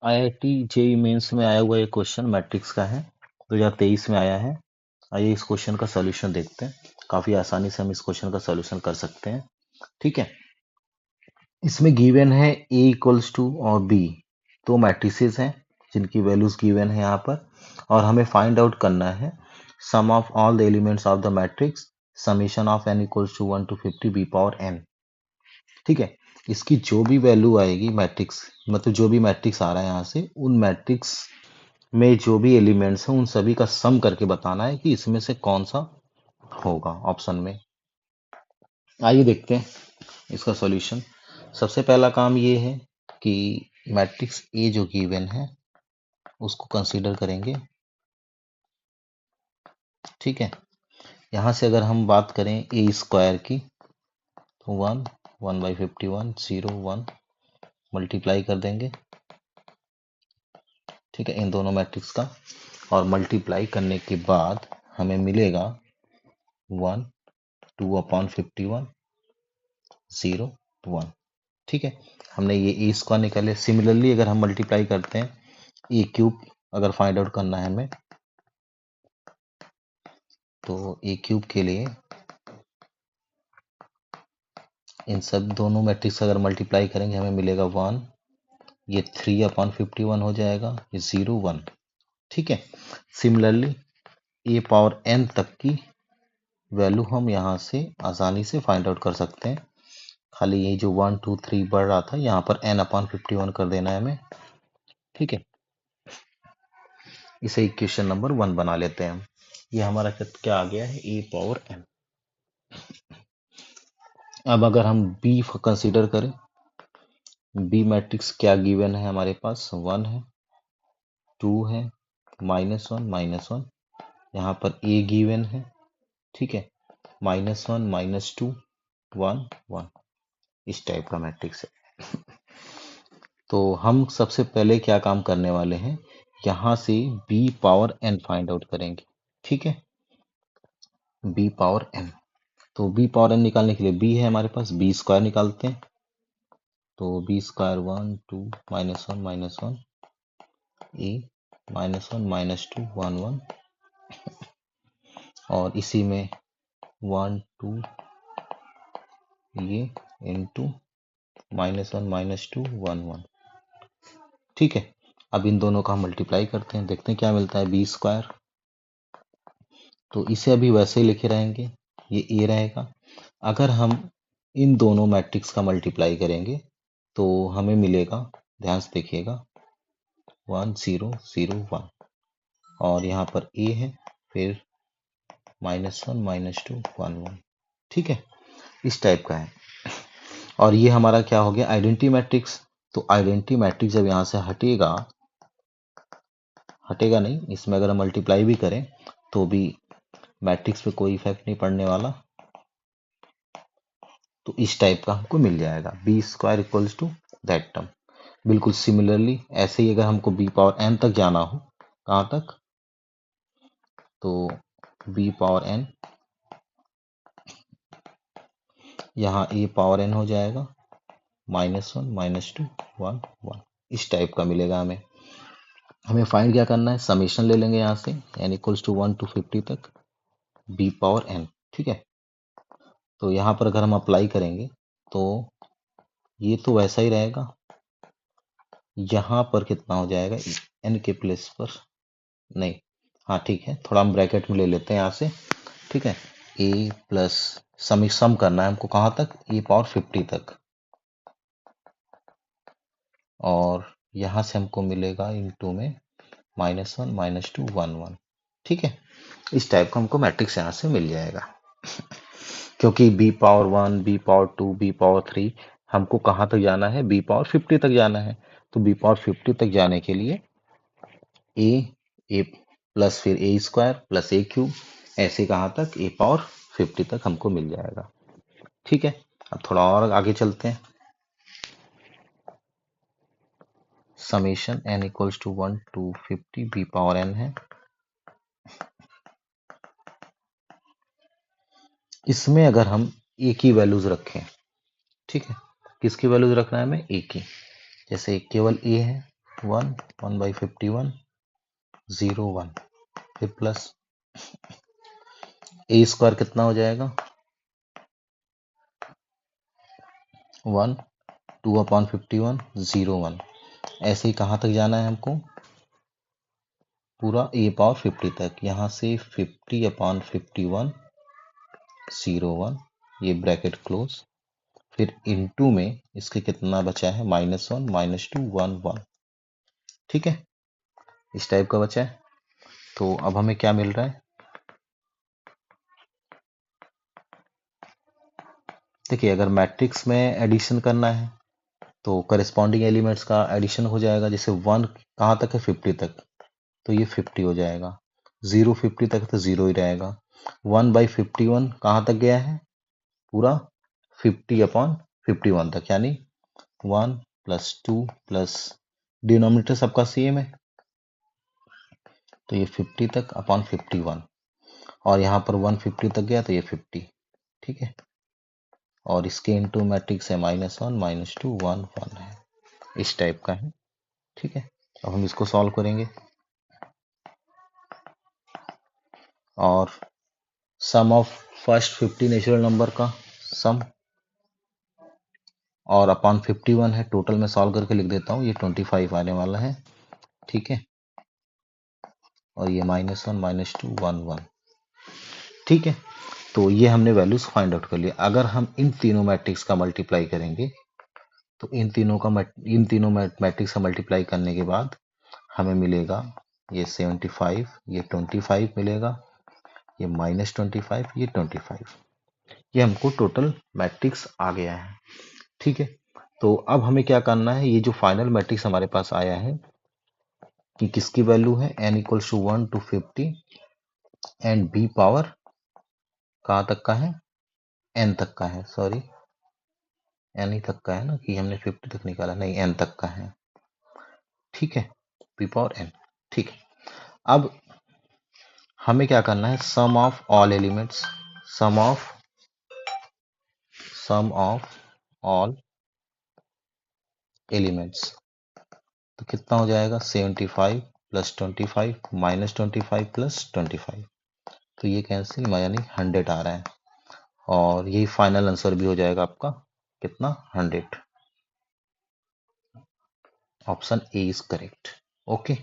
IIT JEE mains में आया हुआ ये क्वेश्चन मैट्रिक्स का है, 2023 में आया है। आइए इस क्वेश्चन का सॉल्यूशन देखते हैं। काफी आसानी से हम इस क्वेश्चन का सॉल्यूशन कर सकते हैं। ठीक है, इसमें गिवन है A इक्वल्स टू और B, दो मैट्रिसेस हैं जिनकी वैल्यूज गिवन है यहाँ पर, और हमें फाइंड आउट करना है sum of all the elements of the matrix summation of n equals to 1 to 50 b power n। ठीक है, इसकी जो भी वैल्यू आएगी मैट्रिक्स, मतलब जो भी मैट्रिक्स आ रहा है यहाँ से, उन मैट्रिक्स में जो भी एलिमेंट्स हैं उन सभी का सम करके बताना है कि इसमें से कौन सा होगा ऑप्शन में। आइए देखते हैं इसका सॉल्यूशन। सबसे पहला काम ये है कि मैट्रिक्स ए जो गिवन है उसको कंसीडर करेंगे। ठीक है, यहाँ से अगर हम बात करें ए स्क्वायर की तो 1 0 1 मल्टीप्लाई कर देंगे। ठीक है, इन दोनों मैट्रिक्स का, और मल्टीप्लाई करने के बाद हमें मिलेगा 1 2/51 0 1। ठीक है, हमने ये ए स्क्वायर निकाले। सिमिलरली अगर हम मल्टीप्लाई करते हैं ए क्यूब, अगर फाइंड आउट करना है हमें, तो ए क्यूब के लिए इन सब दोनों मैट्रिक्स अगर मल्टीप्लाई करेंगे हमें मिलेगा 1, ये 3/51 हो जाएगा, ये 0 1। ठीक है, सिमिलरली ए पावर एन तक की वैल्यू हम यहाँ से आसानी से फाइंड आउट कर सकते हैं। खाली ये जो 1 2 3 बढ़ रहा था यहाँ पर n/51 कर देना है हमें। ठीक है, इसे इक्वेशन नंबर 1 बना लेते हैं हम। ये हमारा क्या आ गया है, ए पावर एन। अब अगर हम बी कंसीडर करें, बी मैट्रिक्स क्या गिवन है हमारे पास, 1 है, 2 है, -1 यहाँ पर ए गिवन है। ठीक है, -1 -2 1 1, इस टाइप का मैट्रिक्स है। तो हम सबसे पहले क्या काम करने वाले हैं, यहाँ से b power n find out करेंगे। ठीक है, b पावर n, तो b पावर n निकालने के लिए b है हमारे पास, b स्क्वायर निकालते हैं। तो b स्क्वायर 1 2 -1 -1 a -1 -2 1 1, और इसी में 1 2 ये इंटू -1 -2 1 1। ठीक है, अब इन दोनों का हम मल्टीप्लाई करते हैं, देखते हैं क्या मिलता है, बी स्क्वायर। तो इसे अभी वैसे ही लिखे रहेंगे, ये ए रहेगा। अगर हम इन दोनों मैट्रिक्स का मल्टीप्लाई करेंगे तो हमें मिलेगा, ध्यान से देखिएगा, 1 0 0 1, और यहाँ पर ए है, फिर -1 -2 1 1। ठीक है, इस टाइप का है। और ये हमारा क्या हो गया, आइडेंटिटी मैट्रिक्स। तो आइडेंटिटी मैट्रिक्स जब यहाँ से हटेगा, हटेगा नहीं, इसमें अगर हम मल्टीप्लाई भी करें तो भी मैट्रिक्स पे कोई इफेक्ट नहीं पड़ने वाला। तो इस टाइप का हमको मिल जाएगा, B square equals to that term. बिल्कुल सिमिलरली ऐसे ही अगर हमको बी पावर एन तक जाना हो, कहाँ तक, तो बी पावर एन, यहाँ ए पावर एन हो जाएगा, -1 -2 1 1, इस टाइप का मिलेगा हमें। हमें फाइंड क्या करना है, समेशन ले लेंगे यहाँ से, एन इक्वल्स टू 1 to 50 तक बी पावर एन। ठीक है, तो यहाँ पर अगर हम अप्लाई करेंगे तो ये तो वैसा ही रहेगा, यहाँ पर कितना हो जाएगा, एन के प्लेस पर नहीं, हाँ ठीक है, थोड़ा हम ब्रैकेट में ले लेते हैं यहाँ से। ठीक है, ए प्लस सम करना है हमको, कहाँ तक, ए पावर 50 तक, और यहाँ से हमको मिलेगा इनटू में -1 -2 1 1। ठीक है, इस टाइप का हमको मैट्रिक्स यहाँ से मिल जाएगा। क्योंकि B power 1 B power 2 B power 3 हमको कहाँ तक जाना है, बी पावर 50 तक जाना है। तो बी पावर 50 तक जाने के लिए ए प्लस फिर ए स्क्वायर प्लस ए क्यूब, ऐसे कहाँ तक, ए पावर 50 तक हमको मिल जाएगा। ठीक है, अब थोड़ा और आगे चलते हैं। Summation n equals to 1 to 50 B power n है। इसमें अगर हम ए की वैल्यूज रखें, ठीक है, किसकी वैल्यूज रखना है हमें, ए की, जैसे केवल ए है 1, 1/51, 0, 1, फिर प्लस ए स्क्वायर कितना हो जाएगा 1, 2/51, 0, 1। ऐसे ही कहाँ तक जाना है हमको, पूरा a⁻50 तक, यहाँ से 50/51, 0, 1, ये ब्रैकेट क्लोज, फिर इनटू में इसके कितना बचा है -1, -2, 1, 1। ठीक है, इस टाइप का बचा है। तो अब हमें क्या मिल रहा है, देखिए अगर मैट्रिक्स में एडिशन करना है तो करस्पॉन्डिंग एलिमेंट्स का एडिशन हो जाएगा। जैसे 1 कहाँ तक है 50 तक, तो ये 50 हो जाएगा। 0 50 तक तो 0 ही रहेगा। 1/51 कहाँ तक गया है, पूरा 50/51 तक, यानी 1 + 2 प्लस डिनोमिनेटर सबका सेम है, तो ये 50 तक अपॉन 51, और यहाँ पर 150 तक गया तो ये 50। ठीक है, और इसके इनटू मैट्रिक्स है -1, -2, 1, 1 है, इस टाइप का है। ठीक है, अब हम इसको सॉल्व करेंगे, और सम ऑफ फर्स्ट 50 नेचुरल नंबर का सम और अपॉन 51 है, टोटल में सॉल्व करके लिख देता हूँ, ये 25 आने वाला है। ठीक है, और ये -1, -2, 1, 1। ठीक है, तो ये हमने वैल्यूज फाइंड आउट कर लिया। अगर हम इन तीनों मैट्रिक्स का मल्टीप्लाई करेंगे तो इन तीनों मैट्रिक्स का मल्टीप्लाई करने के बाद हमें मिलेगा ये 75, ये 25 मिलेगा, ये -25, ये 25, ये हमको टोटल मैट्रिक्स आ गया है। ठीक है, तो अब हमें क्या करना है, ये जो फाइनल मैट्रिक्स हमारे पास आया है कि किसकी वैल्यू है n = 1 to 50 and b power कहाँ तक का है, n तक का है, सॉरी n ही तक का है ना, कि हमने 50 तक निकाला, नहीं n तक का है। ठीक है, b पावर n। ठीक है, अब हमें क्या करना है, sum of all elements, sum of all elements, तो कितना हो जाएगा 75 + 25 -25 + 25, तो ये कैंसिल, यानी 100 आ रहा है, और यही फाइनल आंसर भी हो जाएगा आपका, कितना 100। Option A is correct. Okay.